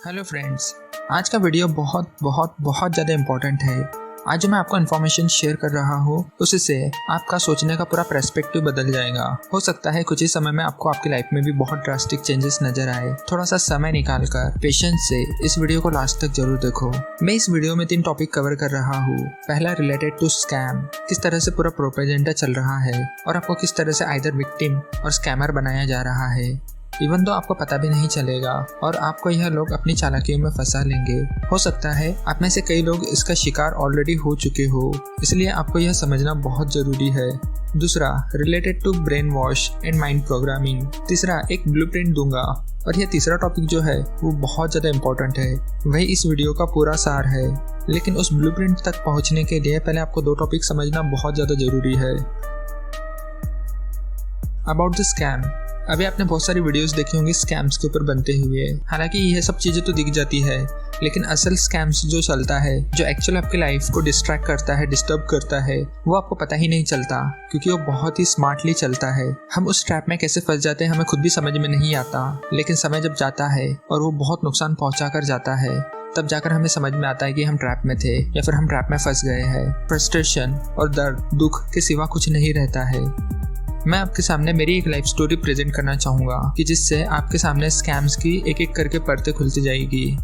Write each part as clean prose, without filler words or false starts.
Hello friends, आज का video बहुत ज़्यादा इम्पोर्टेंट है। आज जो मैं आपको इन्फॉर्मेशन शेयर कर रहा हूँ उससे आपका सोचने का पूरा पर्सपेक्टिव बदल जाएगा। हो सकता है कुछ ही समय में आपको आपकी लाइफ में भी बहुत ड्रास्टिक चेंजेस नजर आए। थोड़ा सा समय निकाल कर पेशेंस से इस वीडियो को लास्ट तक जरूर देखो। मैं इस वीडियो में 3 टॉपिक कवर कर रहा हूँ। पहला रिलेटेड टू स्कैम, किस तरह से पूरा प्रोपेगेंडा चल रहा है और आपको किस तरह से आइदर विक्टिम और स्कैमर बनाया जा रहा है, इवन तो आपको पता भी नहीं चलेगा और आपको यह लोग अपनी चालाकियों में फंसा लेंगे। हो सकता है आप में से कई लोग इसका शिकार ऑलरेडी हो चुके हो, इसलिए आपको यह समझना बहुत जरूरी है। दूसरा, related to brain wash and mind programming. तीसरा, एक ब्लूप्रिंट दूंगा। और यह तीसरा टॉपिक जो है वो बहुत ज़्यादा इम्पोर्टेंट है, वही इस वीडियो का पूरा सार है। लेकिन उस ब्लूप्रिंट तक पहुँचने के लिए पहले आपको 2 टॉपिक समझना बहुत ज़्यादा जरूरी है। अबाउट द स्कैम, अभी आपने बहुत सारी वीडियोस देखी होंगी स्कैम्स के ऊपर बनते हुए। हालांकि यह सब चीज़ें तो दिख जाती है, लेकिन असल स्कैम्स जो चलता है, जो एक्चुअल आपकी लाइफ को डिस्ट्रैक्ट करता है, डिस्टर्ब करता है, वो आपको पता ही नहीं चलता, क्योंकि वो बहुत ही स्मार्टली चलता है। हम उस ट्रैप में कैसे फंस जाते हैं हमें खुद भी समझ में नहीं आता, लेकिन समय जब जाता है और वो बहुत नुकसान पहुंचा कर जाता है, तब जाकर हमें समझ में आता है कि हम ट्रैप में थे या फिर हम ट्रैप में फंस गए हैं। फ्रस्ट्रेशन और दर्द, दुख के सिवा कुछ नहीं रहता है। मैं आपके सामने मेरी एक लाइफ स्टोरी प्रेजेंट करना चाहूँगा कि जिससे आपके सामने स्कैम्स की एक एक करके परतें खुलती जाएगी।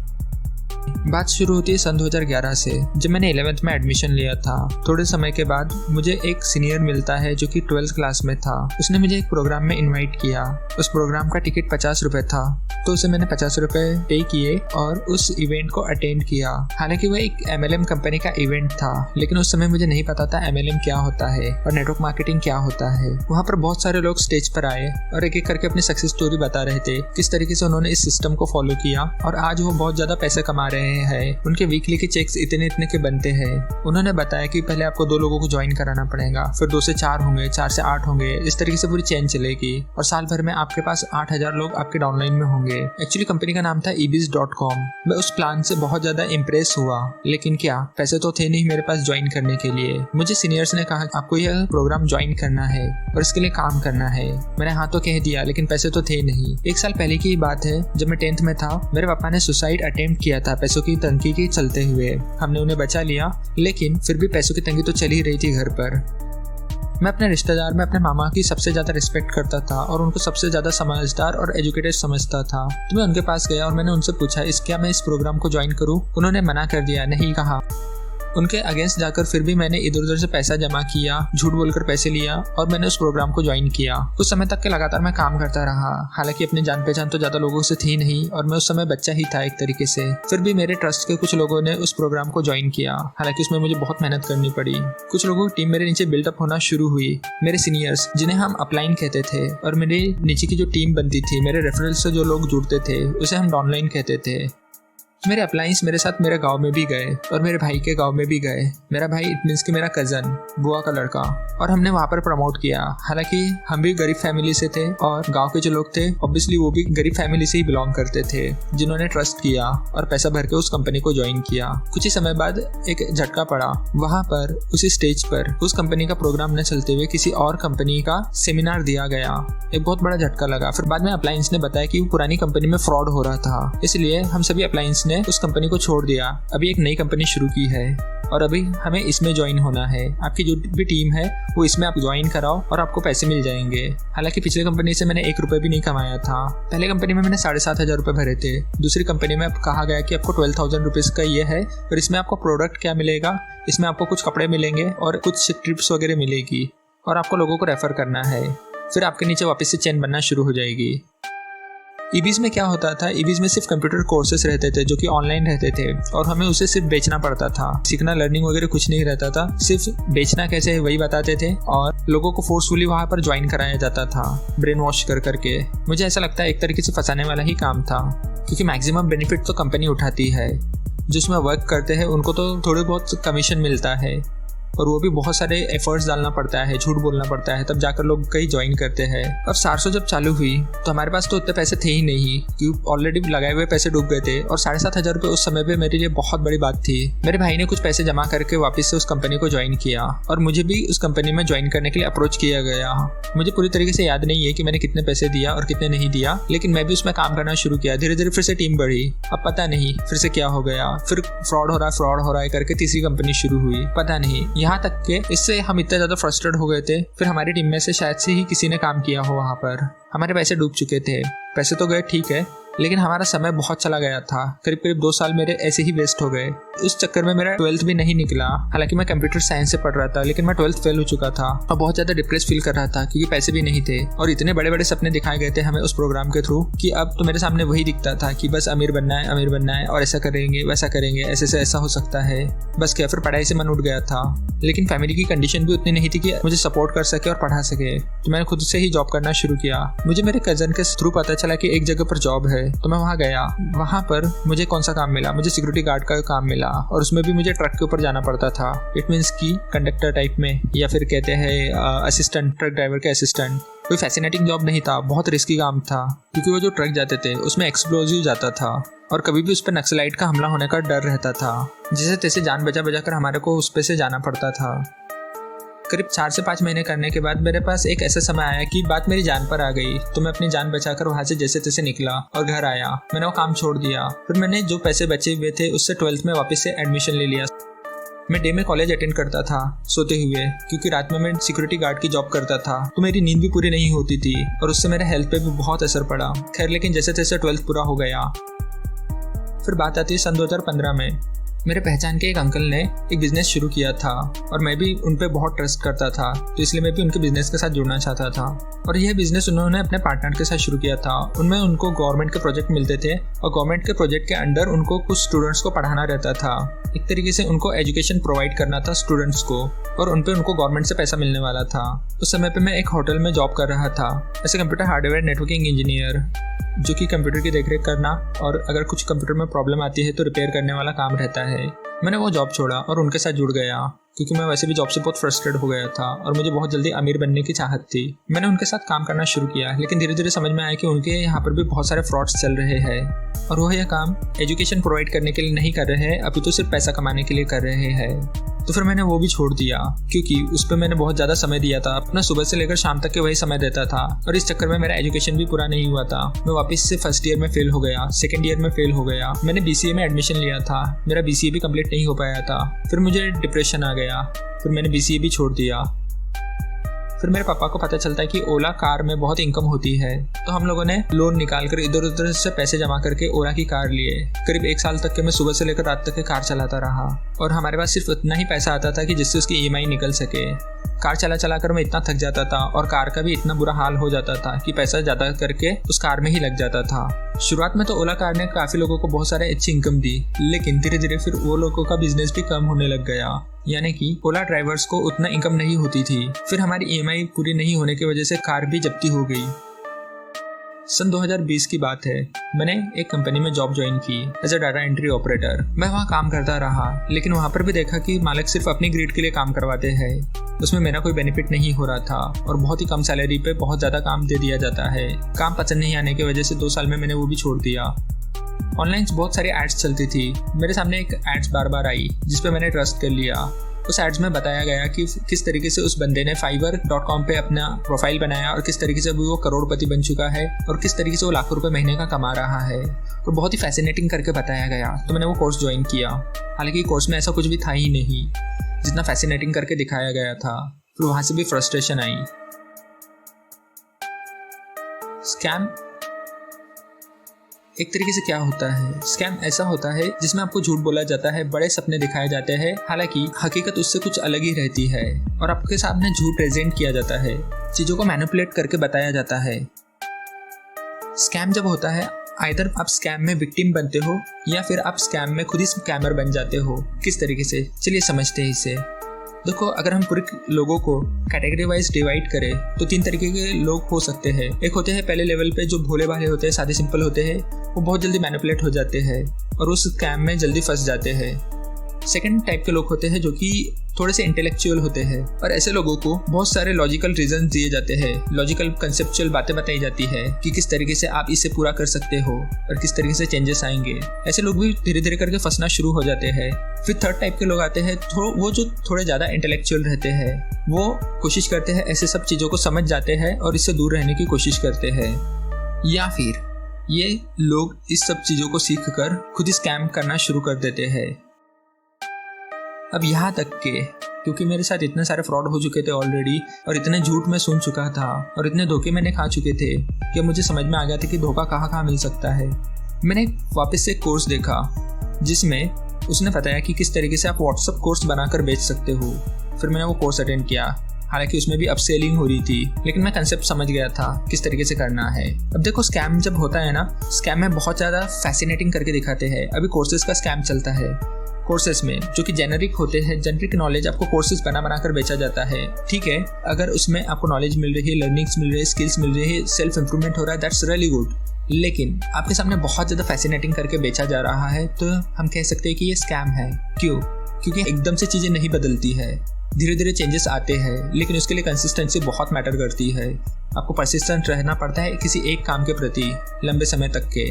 बात शुरू होती है सन 2011 से, जब मैंने 11th में एडमिशन लिया था। थोड़े समय के बाद मुझे एक सीनियर मिलता है जो कि 12th क्लास में था। उसने मुझे एक प्रोग्राम में इनवाइट किया। उस प्रोग्राम का टिकट 50 रुपये था, तो उसे मैंने 50 रुपये पे किए और उस इवेंट को अटेंड किया। हालांकि वह एक MLM कंपनी का इवेंट था, लेकिन उस समय मुझे नहीं पता था MLM क्या होता है और नेटवर्क मार्केटिंग क्या होता है। वहाँ पर बहुत सारे लोग स्टेज पर आए और एक एक करके अपनी सक्सेस स्टोरी बता रहे थे, किस तरीके से उन्होंने इस सिस्टम को फॉलो किया और आज वो बहुत ज़्यादा पैसे कमा रहे हैं। उनके वीकली के चेक्स इतने के बनते हैं। उन्होंने बताया कि पहले आपको 2 लोगों को ज्वाइन कराना पड़ेगा, फिर 2 से 4 होंगे, 4 से 8 होंगे, इस तरीके से पूरी चेन चलेगी और साल भर में आपके पास 8000 लोग आपके डाउनलाइन में होंगे। एक्चुअली कंपनी का नाम था ebiz.com। मैं उस प्लान से बहुत ज्यादा इम्प्रेस हुआ, लेकिन क्या पैसे तो थे नहीं मेरे पास ज्वाइन करने के लिए। मुझे सीनियर्स ने कहा आपको यह प्रोग्राम ज्वाइन करना है और इसके लिए काम करना है। मैंने हाँ तो कह दिया, लेकिन पैसे तो थे नहीं। 1 साल पहले की बात है, जब मैं 10th में था, मेरे पापा ने सुसाइड अटेम्प्ट किया था पैसों की तंगी के चलते हुए। हमने उन्हें बचा लिया, लेकिन फिर भी पैसों की तंगी तो चल ही रही थी घर पर। मैं अपने रिश्तेदार में अपने मामा की सबसे ज़्यादा रिस्पेक्ट करता था और उनको सबसे ज़्यादा समझदार और एजुकेटेड समझता था। तो मैं उनके पास गया और मैंने उनसे पूछा क्या मैं इस प्रोग्राम को ज्वाइन करूं। उन्होंने मना कर दिया, नहीं कहा। उनके अगेंस्ट जाकर फिर भी मैंने इधर उधर से पैसा जमा किया, झूठ बोलकर पैसे लिया और मैंने उस प्रोग्राम को ज्वाइन किया। कुछ समय तक के लगातार मैं काम करता रहा। हालांकि अपनी जान पहचान तो ज़्यादा लोगों से थी नहीं और मैं उस समय बच्चा ही था एक तरीके से। फिर भी मेरे ट्रस्ट के कुछ लोगों ने उस प्रोग्राम को ज्वाइन किया। हालांकि उसमें मुझे बहुत मेहनत करनी पड़ी। कुछ लोगों की टीम मेरे नीचे बिल्डअप होना शुरू हुई। मेरे सीनियर्स, जिन्हें हम अपलाइन कहते थे, और मेरे नीचे की जो टीम बनती थी, मेरे रेफरल से जो लोग जुड़ते थे, उसे हम डाउनलाइन कहते थे। मेरे अप्लाइंस मेरे साथ मेरे गांव में भी गए और मेरे भाई के गांव में भी गए। मेरा भाई इट मीन्स कि मेरा कज़न, बुआ का लड़का, और हमने वहाँ पर प्रमोट किया। हालांकि हम भी गरीब फैमिली से थे और गांव के जो लोग थे ऑब्वियसली वो भी गरीब फैमिली से ही बिलोंग करते थे, जिन्होंने ट्रस्ट किया और पैसा भर के उस कंपनी को ज्वाइन किया। कुछ ही समय बाद एक झटका पड़ा। वहाँ पर उसी स्टेज पर उस कंपनी का प्रोग्राम न चलते हुए किसी और कंपनी का सेमिनार दिया गया। एक बहुत बड़ा झटका लगा। फिर बाद में अप्लायंस ने बताया कि वो पुरानी कंपनी में फ्रॉड हो रहा था, इसलिए हम सभी अप्लायंस ने उस कंपनी को छोड़ दिया। अभी एक नई कंपनी शुरू की है और अभी हमें इसमें ज्वाइन होना है। आपकी जो भी टीम है वो इसमें आप ज्वाइन कराओ और आपको पैसे मिल जाएंगे। हालांकि पिछले कंपनी से मैंने 1 रुपये भी नहीं कमाया था। पहले कंपनी में मैंने 7,500 रुपये भरे थे। दूसरी कंपनी में अब कहा गया कि आपको 12,000 रुपीज़ का ये है और इसमें आपको प्रोडक्ट क्या मिलेगा, इसमें आपको कुछ कपड़े मिलेंगे और कुछ ट्रिप्स वगैरह मिलेगी और आपको लोगों को रेफर करना है। फिर आपके नीचे वापस से चेन बनना शुरू हो जाएगी। ईबीज में क्या होता था, ईबीज में सिर्फ कंप्यूटर कोर्सेज रहते थे जो कि ऑनलाइन रहते थे और हमें उसे सिर्फ बेचना पड़ता था। सीखना, लर्निंग वगैरह कुछ नहीं रहता था, सिर्फ बेचना कैसे है वही बताते थे और लोगों को फोर्सफुली वहाँ पर ज्वाइन कराया जाता था, ब्रेन वॉश कर करके। मुझे ऐसा लगता है एक तरीके से फंसाने वाला ही काम था, क्योंकि मैक्सिमम बेनिफिट तो कंपनी उठाती है। जिसमें वर्क करते हैं उनको तो थोड़े बहुत कमीशन मिलता है और वो भी बहुत सारे एफर्ट्स डालना पड़ता है, झूठ बोलना पड़ता है, तब जाकर लोग कहीं ज्वाइन करते हैं। अब 400 जब चालू हुई तो हमारे पास तो उतने पैसे थे ही नहीं, क्योंकि ऑलरेडी लगाए हुए पैसे डूब गए थे और 7,500 रुपये उस समय पे मेरे लिए बहुत बड़ी बात थी। मेरे भाई ने कुछ पैसे जमा करके वापस से उस कंपनी को ज्वाइन किया और मुझे भी उस कंपनी में ज्वाइन करने के लिए अप्रोच किया गया। मुझे पूरी तरीके से याद नहीं है कि मैंने कितने पैसे दिया और कितने नहीं दिया, लेकिन मैं भी उसमें काम करना शुरू किया। धीरे धीरे फिर से टीम बढ़ी। अब पता नहीं फिर से क्या हो गया, फिर फ्रॉड हो रहा है करके तीसरी कंपनी शुरू हुई, पता नहीं। यहाँ तक के इससे हम इतने ज्यादा फ्रस्ट्रेट हो गए थे, फिर हमारी टीम में से शायद से ही किसी ने काम किया हो वहाँ पर। हमारे पैसे डूब चुके थे, पैसे तो गए ठीक है, लेकिन हमारा समय बहुत चला गया था। करीब करीब 2 साल मेरे ऐसे ही वेस्ट हो गए। उस चक्कर में मेरा 12th भी नहीं निकला। हालांकि मैं कंप्यूटर साइंस से पढ़ रहा था, लेकिन मैं 12th फेल हो चुका था और बहुत ज्यादा डिप्रेस फील कर रहा था, क्योंकि पैसे भी नहीं थे और इतने बड़े बड़े सपने दिखाए गए थे हमें उस प्रोग्राम के थ्रू कि अब तो मेरे सामने वही दिखता था कि बस अमीर बनना है और ऐसा करेंगे वैसा करेंगे, ऐसे से ऐसा हो सकता है, बस क्या। फिर पढ़ाई से मन उठ गया था, लेकिन फैमिली की कंडीशन भी उतनी नहीं थी कि मुझे सपोर्ट कर सके और पढ़ा सके। तो मैंने खुद से ही जॉब करना शुरू किया। मुझे मेरे कजन के थ्रू पता चला कि एक जगह पर जॉब है, तो मैं वहाँ गया। वहाँ पर मुझे कौन सा काम मिला, मुझे सिक्योरिटी गार्ड का काम मिला और उसमें भी मुझे ट्रक के ऊपर जाना पड़ता था। इट मीन्स कि कंडक्टर टाइप में, या फिर कहते हैं असिस्टेंट, ट्रक ड्राइवर के असिस्टेंट। कोई फैसिनेटिंग जॉब नहीं था, बहुत रिस्की काम था, क्योंकि वो जो ट्रक जाते थे उसमें एक्सप्लोजिव जाता था और कभी भी उस पर नक्सलाइट का हमला होने का डर रहता था। जैसे तैसे जान बचा कर हमारे को उस पे से जाना पड़ता था। करीब 4 से 5 महीने करने के बाद मेरे पास एक ऐसा समय आया कि बात मेरी जान पर आ गई, तो मैं अपनी जान बचाकर वहाँ से जैसे तैसे निकला और घर आया। मैंने वो काम छोड़ दिया। फिर मैंने जो पैसे बचे हुए थे उससे 12th में वापस से एडमिशन ले लिया। मैं डे में कॉलेज अटेंड करता था सोते हुए, क्योंकि रात में मैं सिक्योरिटी गार्ड की जॉब करता था, तो मेरी नींद भी पूरी नहीं होती थी और उससे मेरे हेल्थ पे भी बहुत असर पड़ा। खैर, लेकिन जैसे तैसे 12th पूरा हो गया। फिर बात आती है सन 2015 में। मेरे पहचान के एक अंकल ने एक बिजनेस शुरू किया था और मैं भी उन पे बहुत ट्रस्ट करता था, तो इसलिए मैं भी उनके बिजनेस के साथ जुड़ना चाहता था। और यह बिजनेस उन्होंने अपने पार्टनर के साथ शुरू किया था। उनमें उनको गवर्नमेंट के प्रोजेक्ट मिलते थे और गवर्नमेंट के प्रोजेक्ट के अंडर उनको कुछ स्टूडेंट्स को पढ़ाना रहता था। एक तरीके से उनको एजुकेशन प्रोवाइड करना था स्टूडेंट्स को, और उन पे उनको गवर्नमेंट से पैसा मिलने वाला था। उस समय पे मैं एक होटल में जॉब कर रहा था as a computer hardware networking engineer, जो कि कंप्यूटर की देखरेख करना और अगर कुछ कंप्यूटर में प्रॉब्लम आती है तो रिपेयर करने वाला काम रहता है। मैंने वो जॉब छोड़ा और उनके साथ जुड़ गया, क्योंकि मैं वैसे भी जॉब से बहुत फ्रस्ट्रेट हो गया था और मुझे बहुत जल्दी अमीर बनने की चाहत थी। मैंने उनके साथ काम करना शुरू किया, लेकिन धीरे धीरे समझ में आया कि उनके यहाँ पर भी बहुत सारे फ्रॉड्स चल रहे हैं और वो यह काम एजुकेशन प्रोवाइड करने के लिए नहीं कर रहे हैं, अभी तो सिर्फ पैसा कमाने के लिए कर रहे हैं। तो फिर मैंने वो भी छोड़ दिया, क्योंकि उस पर मैंने बहुत ज़्यादा समय दिया था। अपना सुबह से लेकर शाम तक के वही समय देता था और इस चक्कर में मेरा एजुकेशन भी पूरा नहीं हुआ था। मैं वापस से फर्स्ट ईयर में फेल हो गया, सेकंड ईयर में फेल हो गया। मैंने BCA में एडमिशन लिया था, मेरा BCA भी कंप्लीट नहीं हो पाया था। फिर मुझे डिप्रेशन आ गया, फिर मैंने BCA भी छोड़ दिया। फिर मेरे पापा को पता चलता है कि ओला कार में बहुत इनकम होती है, तो हम लोगों ने लोन निकाल कर इधर उधर से पैसे जमा करके ओला की कार लिए। करीब 1 साल तक के मैं सुबह से लेकर रात तक के कार चलाता रहा और हमारे पास सिर्फ इतना ही पैसा आता था कि जिससे उसकी EMI निकल सके। कार चला कर मैं इतना थक जाता था और कार का भी इतना बुरा हाल हो जाता था कि पैसा ज़्यादा करके उस कार में ही लग जाता था। शुरुआत में तो ओला कार ने काफ़ी लोगों को बहुत सारे अच्छी इनकम दी, लेकिन धीरे धीरे फिर वो लोगों का बिजनेस भी कम होने लग गया, यानी कि ओला ड्राइवर्स को उतना इनकम नहीं होती थी। फिर हमारी EMI पूरी नहीं होने की वजह से कार भी जब्ती हो गई। सन 2020 की बात है। मैंने एक कंपनी में जॉब ज्वाइन की as a data entry operator. मैं वहाँ काम करता रहा, लेकिन वहाँ पर भी देखा कि मालिक सिर्फ अपनी ग्रिड के लिए काम करवाते हैं। उसमें मेरा कोई बेनिफिट नहीं हो रहा था और बहुत ही कम सैलरी पे बहुत ज़्यादा काम दे दिया जाता है। काम पसंद नहीं आने की वजह से 2 साल में मैंने वो भी छोड़ दिया। ऑनलाइन बहुत सारी एड्स चलती थी। मेरे सामने एक एड्स बार बार आई जिस पे मैंने ट्रस्ट कर लिया। उस एड्स में बताया गया कि किस तरीके से उस बंदे ने fiverr.com पे अपना प्रोफाइल बनाया और किस तरीके से अभी वो करोड़पति बन चुका है और किस तरीके से वो लाखों रुपए महीने का कमा रहा है, और बहुत ही फैसिनेटिंग करके बताया गया। तो मैंने वो कोर्स ज्वाइन किया। हालांकि कोर्स में ऐसा कुछ भी था ही नहीं जितना फैसिनेटिंग करके दिखाया गया था। फिर वहाँ से भी फ्रस्ट्रेशन आई। स्कैम एक तरीके से क्या होता है? स्कैम ऐसा होता है जिसमें आपको झूठ बोला जाता है, बड़े सपने दिखाए जाते हैं, हालांकि हकीकत उससे कुछ अलग ही रहती है और आपके सामने झूठ प्रेजेंट किया जाता है, चीजों को मैनिपुलेट करके बताया जाता है। स्कैम जब होता है, आइदर आप स्कैम में विक्टिम बनते हो या फिर आप स्कैम में खुद ही स्कैमर बन जाते हो। किस तरीके से, चलिए समझते हैं इसे। देखो, अगर हम पूरे लोगों को कैटेगरी वाइज डिवाइड करें तो 3 तरीके के लोग हो सकते हैं। एक होते हैं पहले लेवल पे जो भोले भाले होते हैं, सादे सिंपल होते हैं, वो बहुत जल्दी मैनिपुलेट हो जाते हैं और उस स्कैम में जल्दी फंस जाते हैं। सेकंड टाइप के लोग होते हैं जो कि थोड़े से इंटेलेक्चुअल होते हैं और ऐसे लोगों को बहुत सारे लॉजिकल रीजन दिए जाते हैं, लॉजिकल कंसेप्चुअल बातें बताई जाती है कि किस तरीके से आप इसे पूरा कर सकते हो और किस तरीके से चेंजेस आएंगे। ऐसे लोग भी धीरे धीरे करके फंसना शुरू हो जाते हैं। फिर थर्ड टाइप के लोग आते हैं, वो जो थोड़े ज़्यादा इंटेलेक्चुअल रहते हैं, वो कोशिश करते हैं ऐसे सब चीज़ों को समझ जाते हैं और इससे दूर रहने की कोशिश करते हैं। या फिर ये लोग इस सब चीज़ों को सीख कर खुद ही स्कैम करना शुरू कर देते हैं। अब यहाँ तक के क्योंकि मेरे साथ इतने सारे फ्रॉड हो चुके थे ऑलरेडी और इतने झूठ मैं सुन चुका था और इतने धोखे मैंने खा चुके थे कि मुझे समझ में आ गया था कि धोखा कहाँ कहाँ मिल सकता है। मैंने वापस से कोर्स देखा जिसमें उसने बताया कि किस तरीके से आप व्हाट्सएप कोर्स बनाकर बेच सकते हो। फिर मैंने वो कोर्स अटेंड किया, हालांकि उसमें भी अपसेलिंग हो रही थी, लेकिन मैं कंसेप्ट समझ गया था किस तरीके से करना है। अब देखो, स्कैम जब होता है ना, स्कैम में बहुत ज़्यादा फैसिनेटिंग करके दिखाते हैं। अभी कोर्सेज का स्कैम चलता है, कोर्सेज में जो कि जेनरिक होते हैं, जेनरिक नॉलेज आपको कोर्सेज बना कर बेचा जाता है। ठीक है, अगर उसमें आपको नॉलेज मिल रही है, लर्निंग्स मिल रही है, स्किल्स मिल रही है, सेल्फ इंप्रूवमेंट हो रहा है, दैट्स रियली गुड। लेकिन आपके सामने बहुत ज़्यादा फैसिनेटिंग करके बेचा जा रहा है, तो हम कह सकते हैं कि ये स्कैम है। क्यों? क्योंकि एकदम से चीज़ें नहीं बदलती है, धीरे धीरे चेंजेस आते हैं, लेकिन उसके लिए कंसिस्टेंसी बहुत मैटर करती है। आपको परसिस्टेंट रहना पड़ता है किसी एक काम के प्रति लंबे समय तक के।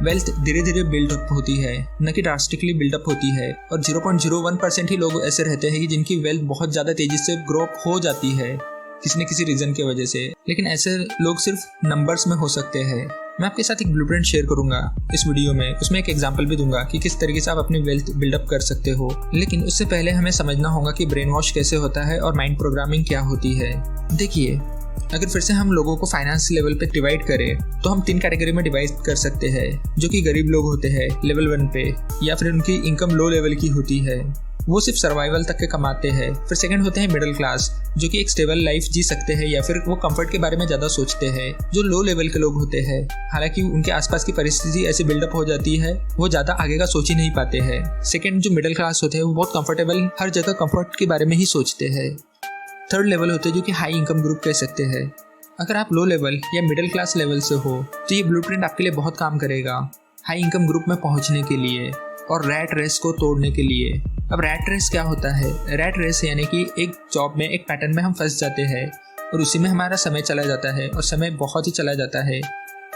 वेल्थ धीरे धीरे बिल्डअप होती है, न कि ड्रास्टिकली बिल्डअप होती है, और 0.01% ही लोग ऐसे रहते हैं कि जिनकी वेल्थ बहुत ज़्यादा तेज़ी से ग्रो अप हो जाती है किसी न किसी रीज़न की वजह से। लेकिन ऐसे लोग सिर्फ नंबर्स में हो सकते हैं। मैं आपके साथ एक ब्लूप्रिंट शेयर करूंगा इस वीडियो में, उसमें एक एग्जांपल भी दूंगा कि किस तरीके से आप अपनी वेल्थ बिल्डअप कर सकते हो। लेकिन उससे पहले हमें समझना होगा कि ब्रेन वॉश कैसे होता है और माइंड प्रोग्रामिंग क्या होती है। देखिए, अगर फिर से हम लोगों को फाइनेंस लेवल पे डिवाइड करें तो हम 3 कैटेगरी में डिवाइड कर सकते हैं, जो कि गरीब लोग होते हैं लेवल 1 पे, या फिर उनकी इनकम लो लेवल की होती है, वो सिर्फ सर्वाइवल तक के कमाते हैं। फिर सेकंड होते हैं मिडिल क्लास, जो कि एक स्टेबल लाइफ जी सकते हैं या फिर वो कंफर्ट के बारे में ज़्यादा सोचते हैं। जो लो लेवल के लोग होते हैं, हालांकि उनके आसपास की परिस्थिति ऐसी बिल्डअप हो जाती है, वो ज़्यादा आगे का सोच ही नहीं पाते हैं। सेकंड जो मिडिल क्लास होते हैं, वो बहुत कंफर्टेबल, हर जगह कंफर्ट के बारे में ही सोचते हैं। थर्ड लेवल होते हैं जो कि हाई इनकम ग्रुप कह सकते हैं। अगर आप लो लेवल या मिडिल क्लास लेवल से हो तो ये ब्लूप्रिंट आपके लिए बहुत काम करेगा हाई इनकम ग्रुप में पहुंचने के लिए और रैट रेस को तोड़ने के लिए। अब रैट रेस क्या होता है? रैट रेस यानी कि एक जॉब में, एक पैटर्न में हम फंस जाते हैं और उसी में हमारा समय चला जाता है, और समय बहुत ही चला जाता है।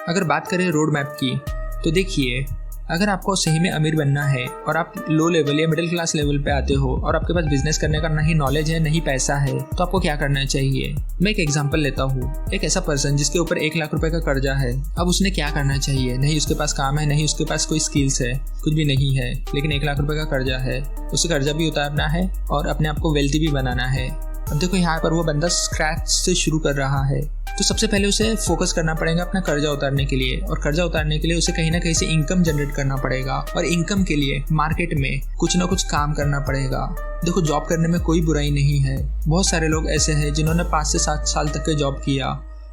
अगर बात करें रोड मैप की, तो देखिए, अगर आपको सही में अमीर बनना है और आप लो लेवल या मिडिल क्लास लेवल पे आते हो और आपके पास बिजनेस करने का नहीं नॉलेज है, नहीं पैसा है, तो आपको क्या करना चाहिए? मैं एक एग्जांपल लेता हूँ। एक ऐसा पर्सन जिसके ऊपर 1 लाख रुपए का कर्जा है, अब उसने क्या करना चाहिए? नहीं उसके पास काम है, नहीं उसके पास कोई स्किल्स है, कुछ भी नहीं है, लेकिन 1 लाख रुपए का कर्जा है। उसे कर्जा भी उतारना है और अपने आप को वेल्थी भी बनाना है। अब देखो, यहाँ पर वो बंदा स्क्रैच से शुरू कर रहा है, तो सबसे पहले उसे फोकस करना पड़ेगा अपना कर्जा उतारने के लिए, और कर्जा उतारने के लिए उसे कहीं ना कहीं से इनकम जनरेट करना पड़ेगा, और इनकम के लिए मार्केट में कुछ ना कुछ काम करना पड़ेगा। देखो, जॉब करने में कोई बुराई नहीं है। बहुत सारे लोग ऐसे हैं जिन्होंने 5 से 7 साल तक के जॉब किया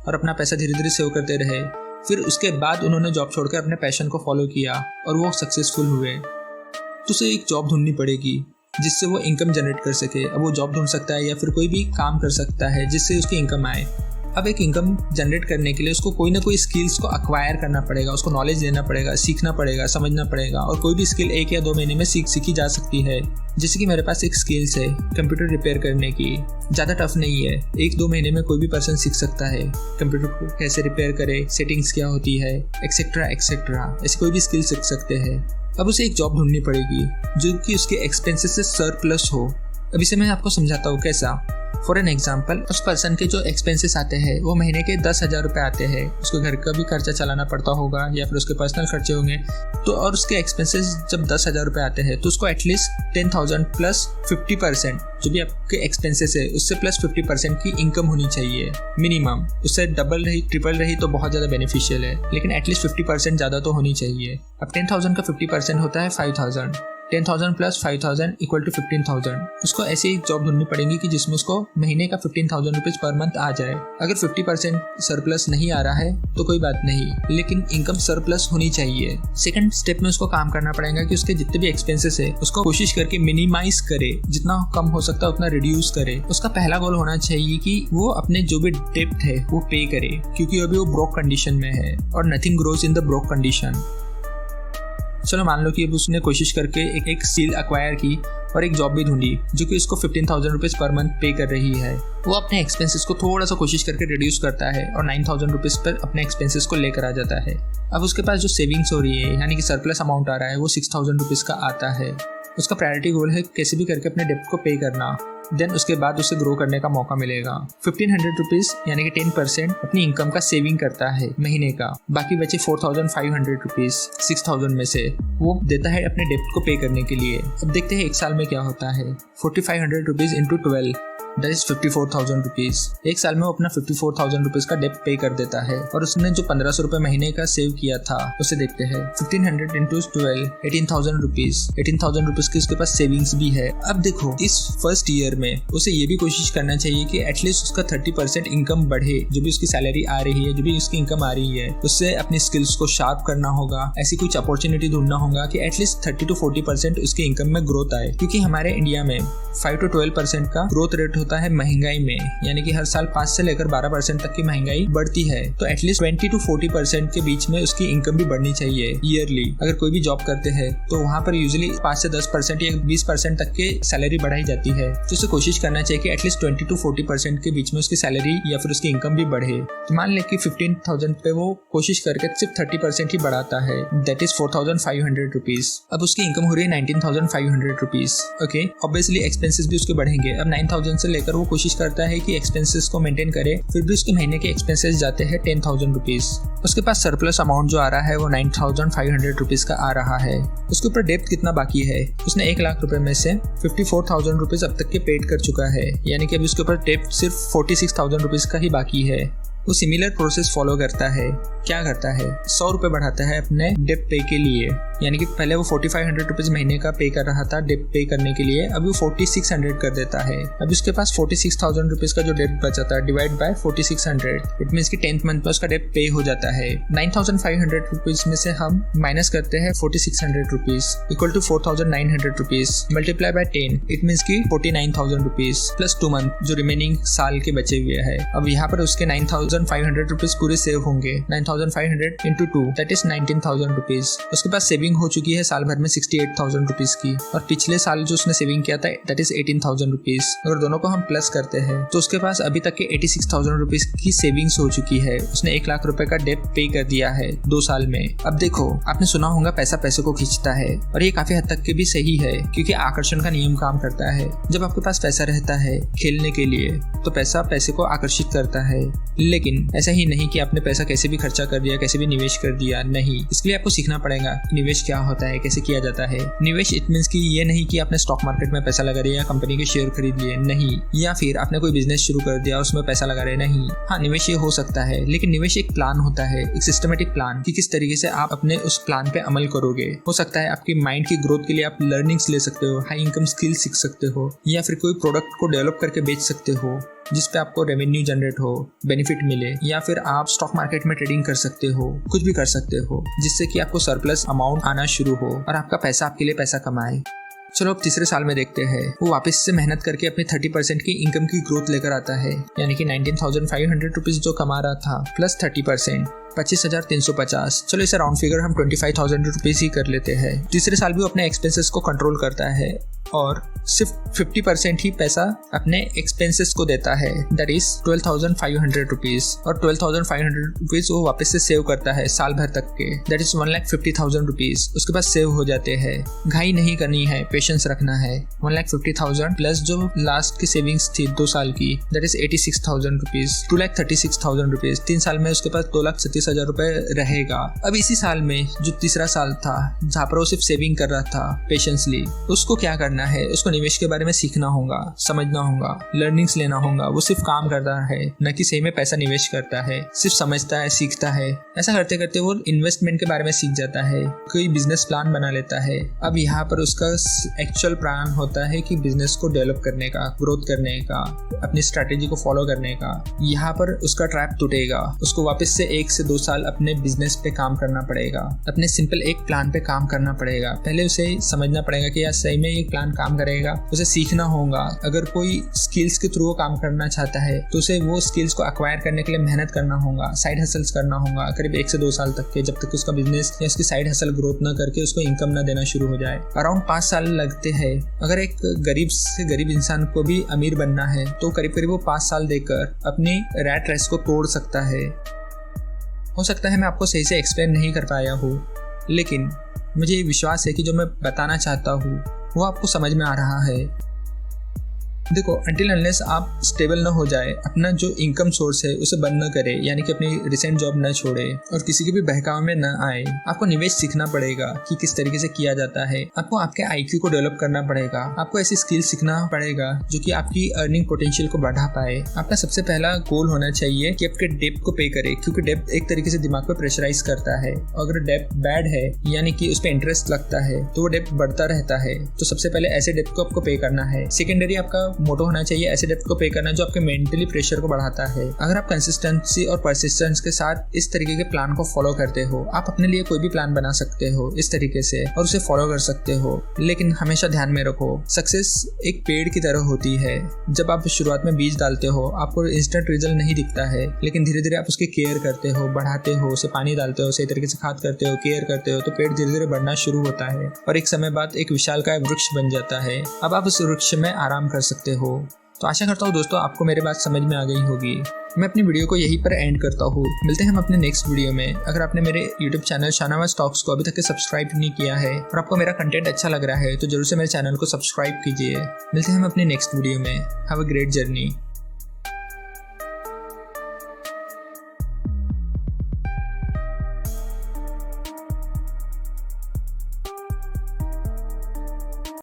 और अपना पैसा धीरे धीरे सेव करते रहे, फिर उसके बाद उन्होंने जॉब छोड़कर अपने पैशन को फॉलो किया और वो सक्सेसफुल हुए। तो उसे एक जॉब ढूंढनी पड़ेगी जिससे वो इनकम जनरेट कर सके। अब वो जॉब ढूंढ सकता है या फिर कोई भी काम कर सकता है जिससे उसकी इनकम आए। अब एक इनकम जनरेट करने के लिए उसको कोई ना कोई स्किल्स को अक्वायर करना पड़ेगा, उसको नॉलेज लेना पड़ेगा, सीखना पड़ेगा, समझना पड़ेगा, और कोई भी स्किल 1 या 2 महीने में सीखी जा सकती है। जैसे कि मेरे पास एक स्किल्स है कंप्यूटर रिपेयर करने की, ज़्यादा टफ नहीं है, 1-2 महीने में कोई भी पर्सन सीख सकता है कंप्यूटर को कैसे रिपेयर करे, सेटिंग्स क्या होती है, एक्सेट्रा एक्सेट्रा, ऐसे कोई भी स्किल सीख सकते हैं। अब उसे एक जॉब ढूंढनी पड़ेगी जो कि उसके एक्सपेंसेस से सरप्लस हो। अब इसे मैं आपको समझाता हूँ कैसा। फॉर एन एग्जाम्पल, उस पर्सन के जो एक्सपेंसेस आते हैं वो महीने के 10,000 रुपये आते हैं, उसको घर का भी खर्चा चलाना पड़ता होगा या फिर उसके पर्सनल खर्चे होंगे, तो और उसके एक्सपेंसेस जब 10,000 रुपये आते हैं तो उसको एटलीस्ट 10,000 प्लस 50%, जो भी आपके एक्सपेंसेस है उससे प्लस 50% की इनकम होनी चाहिए मिनिमम। उससे डबल रही, ट्रिपल रही तो बहुत ज़्यादा बेनिफिशियल है, लेकिन एटलीस्ट 50% ज़्यादा तो होनी चाहिए। अब 10,000 का 50% होता है 5,000, 10,000 प्लस 5,000 इक्वल टू 15,000। उसको ऐसी एक जॉब ढूंढनी पड़ेगी कि जिसमें उसको महीने का 15,000 रुपीज़ पर मंथ आ जाए। अगर 50% सरप्लस नहीं आ रहा है तो कोई बात नहीं, लेकिन इनकम सरप्लस होनी चाहिए। सेकंड स्टेप में उसको काम करना पड़ेगा कि उसके जितने भी एक्सपेंसेस है उसको कोशिश करके मिनिमाइज करे, जितना कम हो सकता है उतना रिड्यूस करे। उसका पहला गोल होना चाहिए कि वो अपने जो भी डेब्ट है वो पे करे, क्योंकि अभी वो ब्रोक कंडीशन में है और nothing grows in the broke condition. चलो मान लो कि अब उसने कोशिश करके एक स्किल एक्वायर की और एक जॉब भी ढूंढी जो कि उसको 15,000 रुपीज़ पर मंथ पे कर रही है। वो अपने एक्सपेंसेस को थोड़ा सा कोशिश करके रिड्यूस करता है और 9,000 रुपीज़ पर अपने एक्सपेंसेस को लेकर आ जाता है। अब उसके पास जो सेविंग्स हो रही है यानी कि सरप्लस अमाउंट आ रहा है वो 6,000 रुपीज़ का आता है। उसका प्रायोरिटी गोल है कैसे भी करके अपने डेब्ट को पे करना। देन उसके बाद उसे ग्रो करने का मौका मिलेगा। 1,500 रुपीज़ यानी कि 10% अपनी इनकम का सेविंग करता है महीने का। बाकी बचे 4,500 रुपीज़ 6,000 में से वो देता है अपने डेब्ट को पे करने के लिए। अब देखते हैं एक साल में क्या होता है। 4,500 rupees into 12 that is 54,000 rupees. एक साल में वो अपना 54,000 रुपीज़ का डेब्ट पे कर देता है और उसने जो 1,500 रुपये महीने का सेव किया था उसे देखते हैं। 1,500 इंटू 12 18,000 रुपीज़। 18,000 रुपीज़ की उसके पास सेविंग्स भी है। अब देखो इस फर्स्ट ईयर में उसे ये भी कोशिश करना चाहिए कि एटलीस्ट उसका 30% इनकम बढ़े। जो भी उसकी सैलरी आ रही है, जो भी उसकी इनकम आ रही है, उससे अपनी स्किल्स को शार्प करना होगा। ऐसी कुछ अपॉर्चुनिटी ढूंढना होगा कि एटलीस्ट 30 to 40% उसकी इनकम में ग्रोथ आए, क्योंकि हमारे इंडिया में 5 to 12% का ग्रोथ रेट होता है महंगाई में, यानी कि हर साल 5 से लेकर 12% तक की महंगाई बढ़ती है। तो एटलीस्ट 20 to 40% के बीच में उसकी इनकम भी बढ़नी चाहिए ईयरली। अगर कोई भी जॉब करते हैं तो वहाँ पर यूजुअली 5 से 10% या 20% तक की सैलरी बढ़ाई जाती है। तो उसे कोशिश करना चाहिए कि एटलीस्ट 20 to 40% के बीच में उसकी सैलरी या फिर उसकी इनकम भी बढ़े। तो मान ले कि 15,000 पे वो कोशिश करके सिर्फ 30% ही बढ़ाता है, दैट इज 4,500 रुपीज़। अब उसकी इनकम हो रही है 19,500 रुपीज़। ओके, ऑब्वियसली एक्सपेंसेस भी उसके बढ़ेंगे। अब 9,000 से लेकर वो कोशिश करता है कि एक्सपेंसेस को मेंटेन करे, फिर भी उसके महीने के एक्सपेंसेस जाते हैं 10,000 रुपीज़। उसके पास सरप्लस अमाउंट जो आ रहा है वो 9,500 रुपीज़ का आ रहा है। उसके ऊपर डेब्ट कितना बाकी है? उसने 1 लाख रुपए में से 54,000 रुपीज़ अब तक के पेड कर चुका है, यानी कि अभी उसके ऊपर डेब्ट सिर्फ 46,000 रुपीज़ का ही बाकी है। वो सिमिलर प्रोसेस फॉलो करता है। क्या करता है? 100 रुपये बढ़ाता है अपने डेब्ट पे के लिए, यानी कि पहले वो 4,500 रुपीज़ महीने का पे कर रहा था डेब्ट पे करने के लिए, अभी वो 4,600 कर देता है। अभी उसके पास 46,000 रुपीज़ का जो डेब्ट बचा था डिवाइड बाय 4,600, इट मीन्स कि 10th मंथ में उसका डेब्ट पे हो जाता है। 9,500 रुपीज़ में से हम माइनस करते हैं 4,600 rupees equal to 4,900 rupees multiply by 10, it means की 49,000 रुपीज़ प्लस 2 मंथ जो रिमेनिंग साल के बचे हुए है। अब यहाँ पर उसके 9,500 रुपीज़ पूरे सेव होंगे। 9,500 इंटू 2 दैट इज 19,000 रुपीज़। उसके पास सेविंग हो चुकी है साल भर में 68,000 रुपीज़ की, और पिछले साल जो उसने सेविंग किया था दैट इज 18,000 रुपीज़। अगर दोनों को हम प्लस करते हैं तो उसके पास अभी तक के 86,000 रुपीज़ की सेविंग्स हो चुकी है। उसने 1 लाख रुपए का डेब्ट पे कर दिया है 2 साल में। अब देखो, आपने सुना होगा पैसा पैसे को खींचता है, और ये काफी हद तक के भी सही है, क्योंकि आकर्षण का नियम काम करता है। जब आपके पास पैसा रहता है खेलने के लिए तो पैसा पैसे को आकर्षित करता है, लेकिन ऐसा ही नहीं कि आपने पैसा कैसे भी खर्चा कर दिया, कैसे भी निवेश कर दिया। नहीं, इसके लिए आपको सीखना पड़ेगा निवेश क्या होता है, कैसे किया जाता है। निवेश इट मीन्स कि ये नहीं कि आपने स्टॉक मार्केट में पैसा लगा दिया या कंपनी के शेयर खरीद लिए, नहीं, या फिर आपने कोई बिजनेस शुरू कर दिया उसमें पैसा लगा रहे, नहीं। हाँ, निवेश ये हो सकता है, लेकिन निवेश एक प्लान होता है, एक सिस्टमेटिक प्लान कि किस तरीके से आप अपने उस प्लान पे अमल करोगे। हो सकता है आपकी माइंड की ग्रोथ के लिए आप लर्निंग्स ले सकते हो, हाई इनकम स्किल सीख सकते हो, या फिर कोई प्रोडक्ट को डेवलप करके बेच सकते हो जिस पे आपको रेवेन्यू जनरेट हो, बेनिफिट मिले, या फिर आप स्टॉक मार्केट में ट्रेडिंग कर सकते हो, कुछ भी कर सकते हो जिससे कि आपको सरप्लस अमाउंट आना शुरू हो और आपका पैसा आपके लिए पैसा कमाए। चलो अब तीसरे साल में देखते हैं। वो वापस से मेहनत करके अपने 30% की इनकम की ग्रोथ लेकर आता है, यानी कि 19,500 रुपीज़ जो कमा रहा था प्लस 30% 25,350। चलो इसे राउंड फिगर हम 25,000 रुपीज़ ही कर लेते हैं। तीसरे साल भी वो अपने एक्सपेंसेस को कंट्रोल करता है और सिर्फ 50% ही पैसा अपने एक्सपेंसेस को देता है, दैट इज 12,500 रुपीज़। और 12,500 रुपीज़ वो वापस से सेव करता है साल भर तक के, दैट इज 1,50,000 रुपीज़ उसके पास सेव हो जाते हैं। घाई नहीं करनी है, पेशेंस रखना है। 1,50,000 प्लस जो लास्ट की सेविंग्स थी 2 साल की, दैट इज 86,000 रुपीज़, 2,36,000 रुपीज़। 3 साल में उसके पास 2,37,000 रुपये रहेगा। अब इसी साल में जो तीसरा साल था जहाँ पर वो सिर्फ सेविंग कर रहा था पेशेंसली, उसको क्या करना है? उसको निवेश के बारे में सीखना होगा, समझना होगा, लर्निंग्स लेना होगा। वो सिर्फ काम करता है, न कि सही में पैसा निवेश करता है, सिर्फ समझता है, सीखता है। ऐसा करते करते वो इन्वेस्टमेंट के बारे में सीख जाता है, कोई बिजनेस प्लान बना लेता है। अब यहाँ पर उसका एक्चुअल प्लान होता है कि बिजनेस को डेवलप करने का, ग्रोथ करने का, अपनी स्ट्रैटेजी को फॉलो करने का। यहाँ पर उसका ट्रैप टूटेगा, उसको वापस से 1 से 2 साल अपने बिजनेस पे काम करना पड़ेगा, अपने सिंपल एक प्लान पे काम करना पड़ेगा। पहले उसे समझना पड़ेगा कि यार सही में ये प्लान काम करेगा, उसे सीखना होगा। अगर कोई स्किल्स के थ्रू वो काम करना चाहता है तो उसे वो स्किल्स को एक्वायर करने के लिए मेहनत करना होगा, साइड हसल्स करना होगा करीब 1 से 2 साल तक के, जब तक उसका बिजनेस या उसकी साइड हसल ग्रोथ ना करके उसको इनकम ना देना शुरू हो जाए। अराउंड 5 साल लगते हैं। अगर एक गरीब से गरीब इंसान को भी अमीर बनना है तो करीब करीब वो 5 साल देकर अपनी रैट रेस को तोड़ सकता है। हो सकता है मैं आपको सही से एक्सप्लेन नहीं कर पाया हूँ, लेकिन मुझे ये विश्वास है कि जो मैं बताना चाहता हूँ वो आपको समझ में आ रहा है। देखो, अनटिल अनलेस आप स्टेबल न हो जाए, अपना जो इनकम सोर्स है उसे बंद न करे, यानी कि अपनी रिसेंट जॉब न छोड़े और किसी के भी बहकावे में न आए, आपको निवेश सीखना पड़ेगा कि किस तरीके से किया जाता है। आपको आपके आईक्यू को डेवलप करना पड़ेगा। आपको ऐसी स्किल सीखना पड़ेगा जो कि आपकी अर्निंग पोटेंशियल को बढ़ा पाए। आपका सबसे पहला गोल होना चाहिए कि आपके डेब्ट को पे करे, क्योंकि डेब्ट एक तरीके से दिमाग पे प्रेशराइज करता है। अगर डेब्ट बैड है यानी कि उस पर इंटरेस्ट लगता है तो वो डेब्ट बढ़ता रहता है। तो सबसे पहले ऐसे डेब्ट को आपको पे करना है। सेकेंडरी आपका मोटो होना चाहिए ऐसे डेब्ट को पे करना जो आपके मेंटली प्रेशर को बढ़ाता है। अगर आप कंसिस्टेंसी और परसिस्टेंस के साथ इस तरीके के प्लान को फॉलो करते हो, आप अपने लिए कोई भी प्लान बना सकते हो इस तरीके से और उसे फॉलो कर सकते हो। लेकिन हमेशा ध्यान में रखो, सक्सेस एक पेड़ की तरह होती है। जब आप शुरुआत में बीज डालते हो आपको इंस्टेंट रिजल्ट नहीं दिखता है, लेकिन धीरे धीरे आप उसकी केयर करते हो, बढ़ाते हो, उसे पानी डालते हो, सही तरीके से खाद करते हो, केयर करते हो, तो पेड़ धीरे धीरे बढ़ना शुरू होता है और एक समय बाद एक विशालकाय वृक्ष बन जाता है। अब आप उस वृक्ष में आराम कर सकते हो। तो आशा करता हूँ दोस्तों आपको मेरी बात समझ में आ गई होगी। मैं अपनी वीडियो को यहीं पर एंड करता हूँ। मिलते हैं हम अपने नेक्स्ट वीडियो में। अगर आपने मेरे YouTube चैनल शाहनवाज टॉक्स को अभी तक सब्सक्राइब नहीं किया है और आपको मेरा कंटेंट अच्छा लग रहा है तो जरूर से मेरे चैनल को सब्सक्राइब कीजिए। मिलते हैं हम अपनी नेक्स्ट वीडियो में। Have a great journey.